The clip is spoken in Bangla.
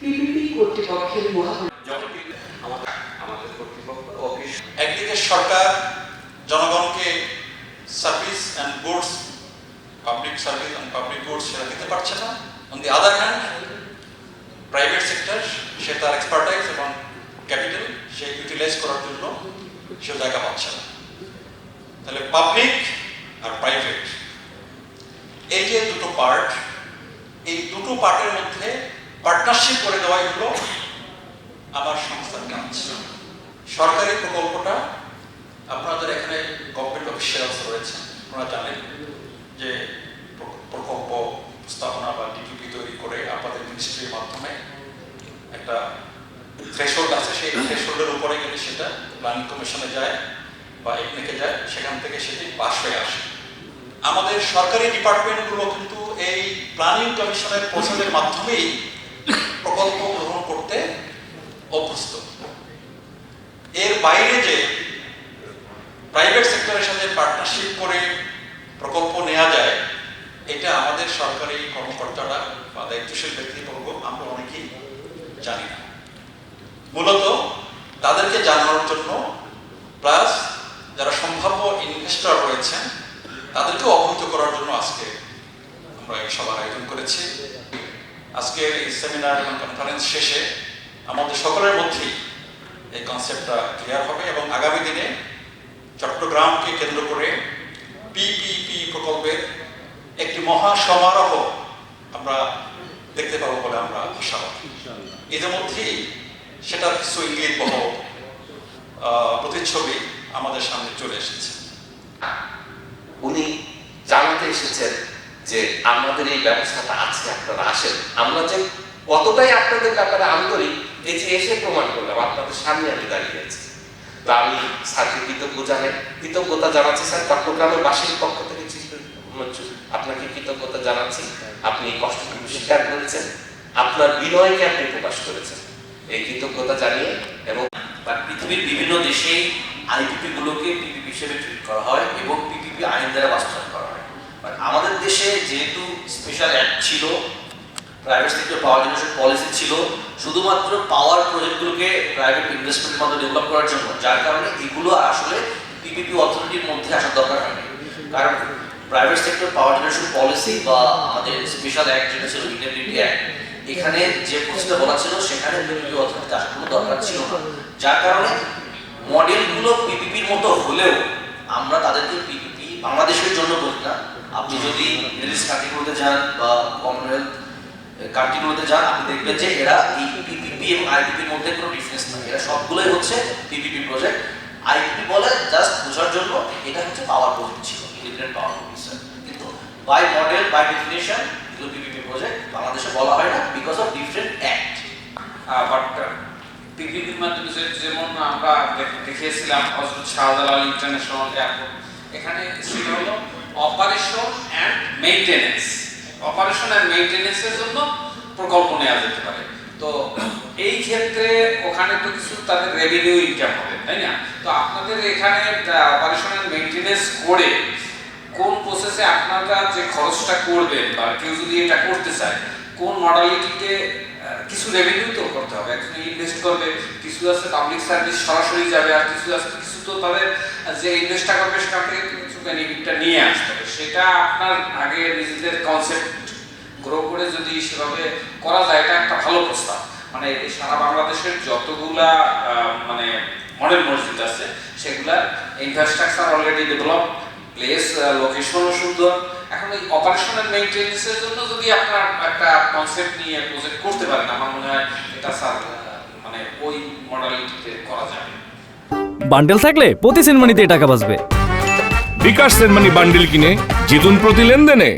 পিপিপি কর্তৃপক্ষের আমাদের কর্তৃপক্ষ অফিস একদিকে সরকার জনগণকে service and goods, public service and public goods সেটা দিতে পারছে না। On the other hand private sector সে তার এক্সপার্টাইজ এবং ক্যাপিটাল সে ইউটিলাইজ করার জন্য সে জায়গা পাচ্ছে না। তাহলে পাবলিক আর প্রাইভেট এই যে দুটো পার্ট, এই দুটো পার্টের মধ্যে পার্টনারশিপ করে দেওয়াই হলো আমার সংস্থার কাজ। সরকারি প্রকল্পটা আপনাদের এখানে গভর্নমেন্ট অফিসিয়ালস রয়েছেন, আপনারা জানেন যে প্রকল্প স্থাপনা বা ডিপিপি তৈরি করে আপনাদের মিনিস্ট্রির মাধ্যমে একটা থ্রেশহোল্ড আছে, সেই থ্রেশহোল্ডের উপরে গেলে সেটা প্ল্যানিং কমিশনে যায় বা একনেকে যায়, সেখান থেকে সেটি পাস হয়ে আসে। আমাদের সরকারি ডিপার্টমেন্টগুলো কিন্তু এই প্ল্যানিং কমিশনের প্রসেসের মাধ্যমেই প্রকল্প গ্রহণ করতে অভ্যস্ত। এর বাইরে যে প্রাইভেট সেক্টরের সাথে পার্টনারশিপ করে প্রকল্প নেওয়া যায়, এটা আমাদের সরকারি কর্মকর্তারা বা দায়িত্বশীল ব্যক্তিবর্গ আমরা অনেকেই জানি না। মূলত তাদেরকে জানানোর জন্য প্লাস যারা সম্ভাব্য ইনভেস্টর রয়েছেন তাদেরকে অবহিত করার জন্য আজকে আমরা এই সভার আয়োজন করেছি। আজকের এই সেমিনার এবং কনফারেন্স শেষে আমাদের সকলের মধ্যেই এই কনসেপ্টটা ক্লিয়ার হবে এবং আগামী দিনে চট্টগ্রামকে কেন্দ্র করে পিপিপি প্রকল্পের একটি মহা সমারোহ আমরা দেখতে পাবো বলে আমরা আশাবাদী। এদের মধ্যেই সেটার কিছু ইঙ্গিতবহ প্রতিচ্ছবি আমাদের সামনে চলে এসেছে। উনি জানাতে এসেছেন যে আমাদের এই ব্যবস্থাটা আছে, আপনারা আসেন। আমরা যে কতটাই আপনাদের ব্যাপারে আন্তরিক এই যে এসে প্রমাণ করলাম, আপনাদের সামনে আমি দাঁড়িয়ে আছি। তো আমি স্যারকে কৃতজ্ঞতা জানাচ্ছি। স্যার, চট্টগ্রামের বাসীর পক্ষ থেকে আপনাকে কৃতজ্ঞতা জানাচ্ছি। আপনি কষ্টটুকু স্বীকার করেছেন, আপনার বিনয়কে আপনি প্রকাশ করেছেন, এই কৃতজ্ঞতা জানিয়ে। এবং পৃথিবীর বিভিন্ন দেশেই আইপিপি গুলোকে পিপিপি হিসেবে ট্রিট করা হয় এবং পিপিপি আইন দ্বারা বাস্তবায়ন করা হয়। বাট আমাদের দেশে যেহেতু স্পেশাল অ্যাক্ট ছিল, private sector power generation policy ছিল শুধুমাত্র পাওয়ার প্রজেক্টগুলোকে প্রাইভেট ইনভেস্টমেন্টের মাধ্যমে ডেভেলপ করার জন্য, যার কারণে এগুলো আসলে পিপিপি অথরিটির মধ্যে আসার দরকার হয়নি। কারণ private sector power generation policy বা আমাদের স্পেশাল অ্যাক্ট যেটা ছিল ইন্ডেমনিটি অ্যাক্ট, এখানে যে প্রসেসটা বলা ছিল সেখানে পিপিপি অথরিটি আসার কোনো দরকার ছিল না। যার কারণে মডেলগুলো পিপিপির মতো হলেও আমরা তাদেরকে পিপিপি বাংলাদেশের জন্য বলি না। আপনি যদি মিডল ইস্ট কান্ট্রিগুলোতে যান বা কমনওয়েলথ কান্ট্রিগুলোতে যান, আপনি দেখবেন যে এরা এই পিপিপি এবং আইপিপির মধ্যে কোনো ডিফারেন্স নেই। এরা সবগুলোই হচ্ছে পিপিপি প্রজেক্ট। আইপিপি বলে জাস্ট বোঝার জন্য এটা হচ্ছে পাওয়ার প্রজেক্ট ছিল, ইন্টিগ্রেটেড পাওয়ার প্রজেক্ট। কিন্তু বাই মডেল বাই ডেফিনিশন এগুলো পিপিপি প্রজেক্ট বাংলাদেশে বলা হয় না, because of different act. But পিপিপির মাধ্যমে যেমন আমরা দেখিয়েছিলাম হযরত শাহজালাল ইন্টারন্যাশনাল এয়ারপোর্ট, এখানে ছিল হলো operation and maintenance. Operation and মেইনটেনেন্সের জন্য প্রকল্প নেওয়া যেতে পারে। তো এই ক্ষেত্রে ওখানে তো কিছু তাদের রেভিনিউ ইনকাম হবে, তাই না? তো আপনাদের এখানে অপারেশন অ্যান্ড মেইনটেনেন্স করে কোন প্রসেসে আপনারা যে খরচটা করবেন বা কেউ যদি এটা করতে চায়, কোন মডালিটিতে কিছু রেভিনিউ তো করতে হবে, একজন ইনভেস্ট করবে, কিছু আছে পাবলিক সার্ভিস সরাসরি যাবে, আর কিছু আছে কিছু তো তাদের যে ইনভেস্টটা করবে সেখান থেকে কিছু বেনিফিটটা নিয়ে আসতে হবে। সেটা আপনার আগে নিজেদের কনসেপ্ট গ্রো করে যদি সেভাবে করা যায়, এটা একটা ভালো প্রস্তাব। মানে সারা বাংলাদেশের যতগুলা মানে মডেল মসজিদ আছে সেগুলার ইনফ্রাস্ট্রাকচার অলরেডি ডেভেলপ, প্লেস লোকেশনও সুন্দর। এখন এই অপারেশন এন্ড মেইনটেনেন্সের জন্য যদি আপনার একটা কনসেপ্ট নিয়ে প্রজেক্ট করতে পারেন, আমার মনে হয় এটা স্যার মানে ওই মডালিটিতে করা যাবে। বান্ডেল থাকলে প্রতি সেনমানিতে টাকা বাঁচবে। বিকাশ সেনমানি বান্ডেল কিনে জিতুন প্রতি লেনদেনে।